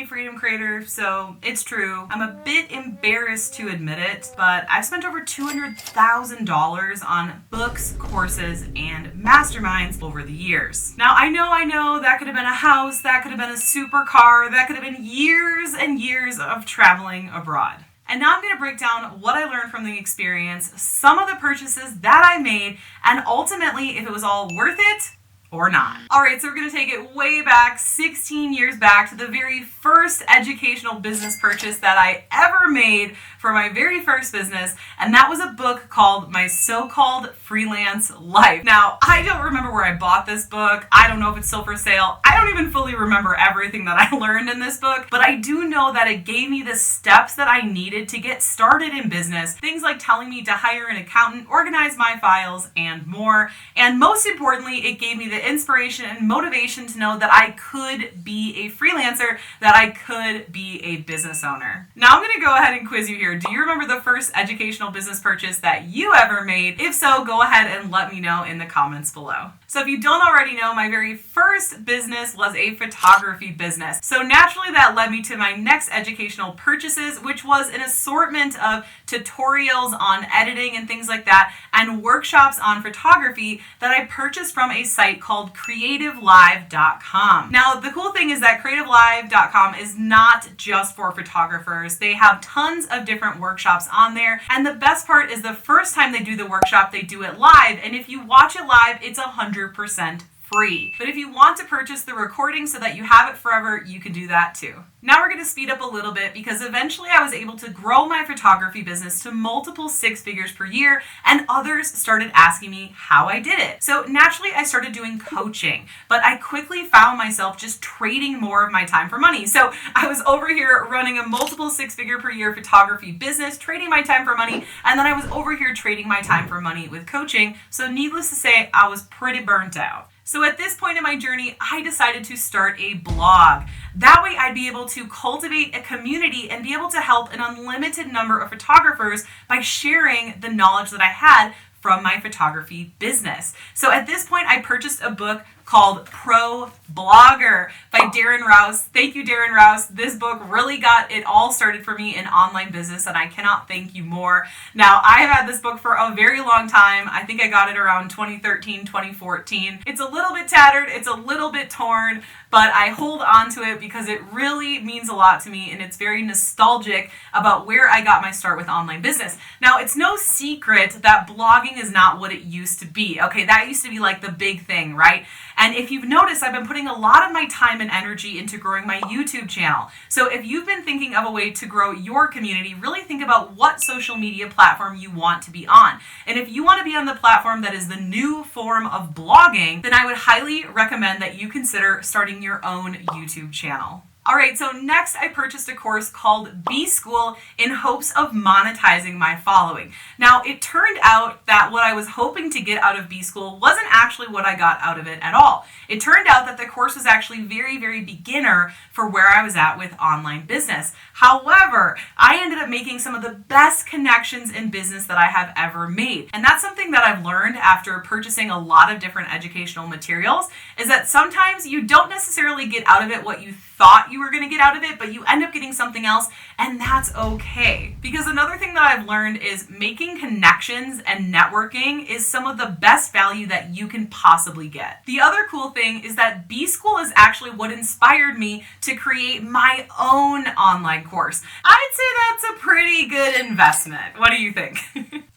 freedom creator, so it's true. I'm a bit embarrassed to admit it, but I've spent over $200,000 on books, courses, and masterminds over the years. Now, I know that could have been a house, that could have been a supercar, that could have been years and years of traveling abroad. And now I'm going to break down what I learned from the experience, some of the purchases that I made, and ultimately if it was all worth it or not. Alright, so we're going to take it way back, 16 years back, to the very first educational business purchase that I ever made for my very first business, and that was a book called My So-Called Freelance Life. Now, I don't remember where I bought this book. I don't know if it's still for sale. I don't even fully remember everything that I learned in this book, but I do know that it gave me the steps that I needed to get started in business. Things like telling me to hire an accountant, organize my files, and more. And most importantly, it gave me the inspiration and motivation to know that I could be a freelancer, that I could be a business owner. Now I'm going to go ahead and quiz you here. Do you remember the first educational business purchase that you ever made? If so, go ahead and let me know in the comments below. So if you don't already know, my very first business was a photography business. So naturally that led me to my next educational purchases, which was an assortment of tutorials on editing and things like that, and workshops on photography that I purchased from a site called creativelive.com. Now, the cool thing is that creativelive.com is not just for photographers. They have tons of different workshops on there, and the best part is the first time they do the workshop, they do it live, and if you watch it live, it's 100% free. But if you want to purchase the recording so that you have it forever, you can do that too. Now we're going to speed up a little bit because eventually I was able to grow my photography business to multiple six figures per year, and others started asking me how I did it. So naturally I started doing coaching, but I quickly found myself just trading more of my time for money. So I was over here running a multiple six figure per year photography business, trading my time for money, and then I was over here trading my time for money with coaching. So needless to say, I was pretty burnt out. So at this point in my journey, I decided to start a blog. That way I'd be able to cultivate a community and be able to help an unlimited number of photographers by sharing the knowledge that I had from my photography business. So at this point, I purchased a book called Pro Blogger by Darren Rouse. Thank you, Darren Rouse. This book really got it all started for me in online business, and I cannot thank you more. Now, I have had this book for a very long time. I think I got it around 2013, 2014. It's a little bit tattered, it's a little bit torn, but I hold on to it because it really means a lot to me, and it's very nostalgic about where I got my start with online business. Now, it's no secret that blogging is not what it used to be. Okay, that used to be like the big thing, right? And if you've noticed, I've been putting a lot of my time and energy into growing my YouTube channel. So if you've been thinking of a way to grow your community, really think about what social media platform you want to be on. And if you want to be on the platform that is the new form of blogging, then I would highly recommend that you consider starting your own YouTube channel. Alright, so next I purchased a course called B-School in hopes of monetizing my following. Now, it turned out that what I was hoping to get out of B-School wasn't actually what I got out of it at all. It turned out that the course was actually very, very beginner for where I was at with online business. However, I ended up making some of the best connections in business that I have ever made. And that's something that I've learned after purchasing a lot of different educational materials, is that sometimes you don't necessarily get out of it what you thought you were going to get out of it, but you end up getting something else, and that's okay. Because another thing that I've learned is making connections and networking is some of the best value that you can possibly get. The other cool thing is that B-School is actually what inspired me to create my own online course. I'd say that's a pretty good investment. What do you think?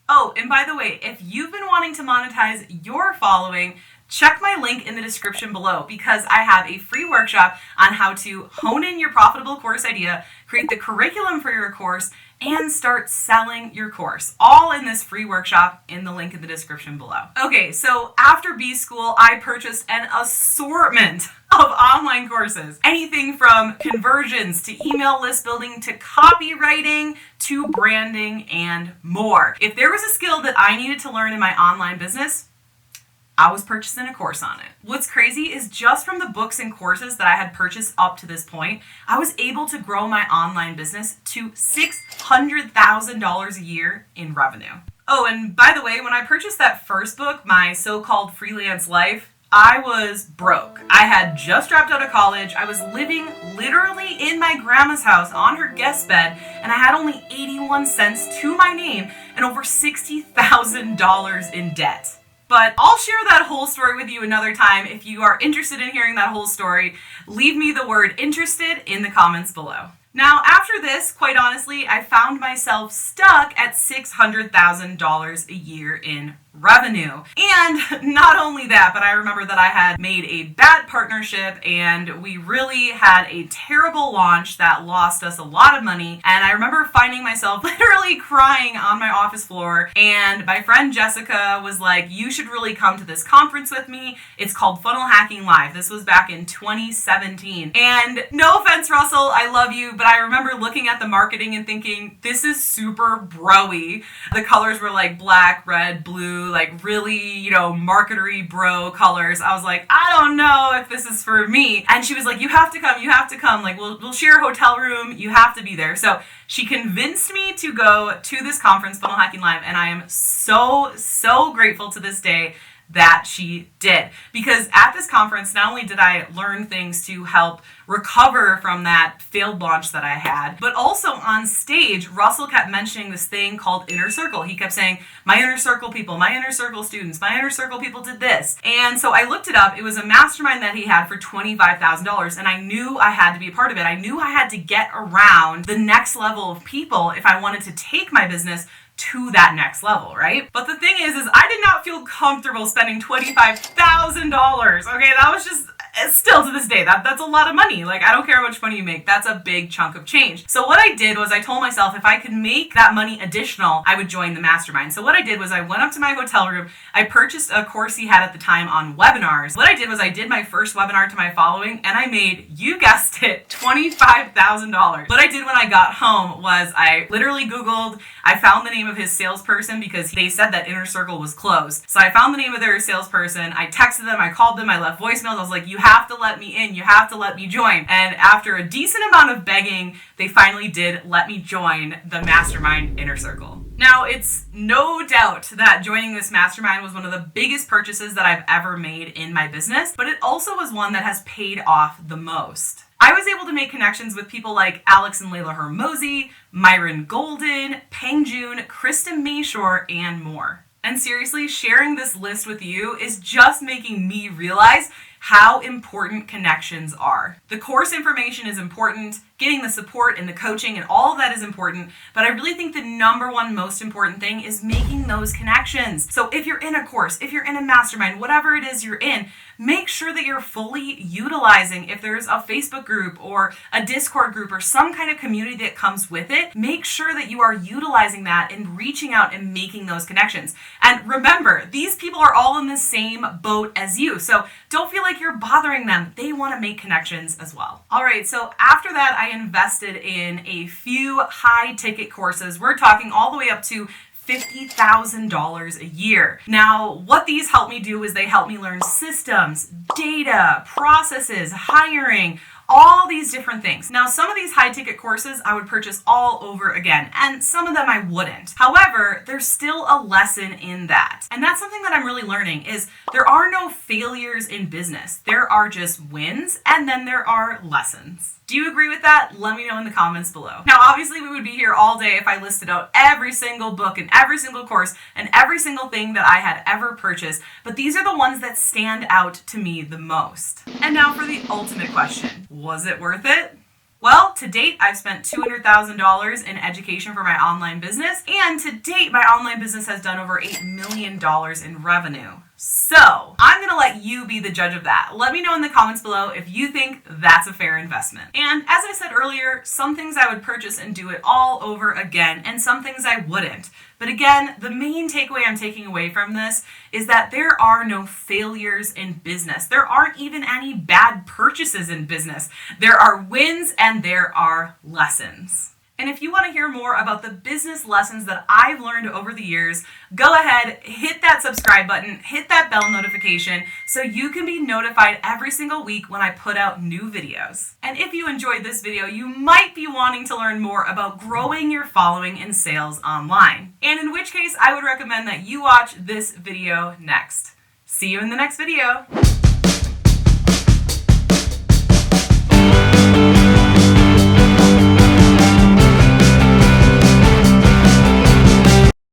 Oh, and by the way, if you've been wanting to monetize your following, check my link in the description below because I have a free workshop on how to hone in your profitable course idea, create the curriculum for your course, and start selling your course. All in this free workshop in the link in the description below. Okay, so after B-School, I purchased an assortment of online courses. Anything from conversions to email list building to copywriting to branding and more. If there was a skill that I needed to learn in my online business, I was purchasing a course on it. What's crazy is just from the books and courses that I had purchased up to this point, I was able to grow my online business to $600,000 a year in revenue. Oh, and by the way, when I purchased that first book, My So-Called Freelance Life, I was broke. I had just dropped out of college. I was living literally in my grandma's house on her guest bed, and I had only 81 cents to my name and over $60,000 in debt. But I'll share that whole story with you another time. If you are interested in hearing that whole story, leave me the word interested in the comments below. Now, after this, quite honestly, I found myself stuck at $600,000 a year in revenue. And not only that, but I remember that I had made a bad partnership and we really had a terrible launch that lost us a lot of money. And I remember finding myself literally crying on my office floor. And my friend Jessica was like, you should really come to this conference with me. It's called Funnel Hacking Live. This was back in 2017. And no offense, Russell, I love you, but I remember looking at the marketing and thinking, this is super bro-y. The colors were like black, red, blue, like really, marketery bro colors. I was like, I don't know if this is for me. And she was like, you have to come. Like, we'll share a hotel room. You have to be there. So she convinced me to go to this conference, Funnel Hacking Live. And I am so, so grateful to this day that she did. Because at this conference, not only did I learn things to help recover from that failed launch that I had, but also on stage, Russell kept mentioning this thing called inner circle. He kept saying, my inner circle people, my inner circle students, my inner circle people did this. And so I looked it up. It was a mastermind that he had for $25,000. And I knew I had to be a part of it. I knew I had to get around the next level of people if I wanted to take my business to that next level, right? But the thing is I did not feel comfortable spending $25,000. Okay, that was just, still to this day, that's a lot of money. Like, I don't care how much money you make, that's a big chunk of change. So what I did was I told myself if I could make that money additional, I would join the mastermind. So what I did was I went up to my hotel room, I purchased a course he had at the time on webinars. What I did was I did my first webinar to my following and I made, you guessed it, $25,000. What I did when I got home was I literally Googled, I found the name of his salesperson because they said that inner circle was closed. So I found the name of their salesperson, I texted them, I called them, I left voicemails, I was like, you have to let me in, you have to let me join. And after a decent amount of begging, they finally did let me join the mastermind inner circle. Now, it's no doubt that joining this mastermind was one of the biggest purchases that I've ever made in my business, but it also was one that has paid off the most. I was able to make connections with people like Alex and Layla Hermosi, Myron Golden, Peng Jun, Kristen Mayshore, and more. And seriously, sharing this list with you is just making me realize how important connections are. The course information is important, getting the support and the coaching and all of that is important, but I really think the number one most important thing is making those connections. So if you're in a course, if you're in a mastermind, whatever it is you're in, make sure that you're fully utilizing, if there's a Facebook group or a Discord group or some kind of community that comes with it, make sure that you are utilizing that and reaching out and making those connections. And remember, these people are all in the same boat as you, so don't feel like you're bothering them. They want to make connections as well. All right, so after that, I invested in a few high ticket courses. We're talking all the way up to $50,000 a year. Now, what these help me do is they help me learn systems, data, processes, hiring, all these different things. Now, some of these high ticket courses I would purchase all over again, and some of them I wouldn't. However, there's still a lesson in that. And that's something that I'm really learning is there are no failures in business. There are just wins, and then there are lessons. Do you agree with that? Let me know in the comments below. Now, obviously, we would be here all day if I listed out every single book and every single course and every single thing that I had ever purchased, but these are the ones that stand out to me the most. And now for the ultimate question. Was it worth it? Well, to date, I've spent $200,000 in education for my online business, and to date, my online business has done over $8 million in revenue. So, I'm gonna let you be the judge of that. Let me know in the comments below if you think that's a fair investment. And as I said earlier, some things I would purchase and do it all over again, and some things I wouldn't. But again, the main takeaway I'm taking away from this is that there are no failures in business. There aren't even any bad purchases in business. There are wins and there are lessons. And if you want to hear more about the business lessons that I've learned over the years, go ahead, hit that subscribe button, hit that bell notification so you can be notified every single week when I put out new videos. And if you enjoyed this video, you might be wanting to learn more about growing your following in sales online. And in which case, I would recommend that you watch this video next. See you in the next video.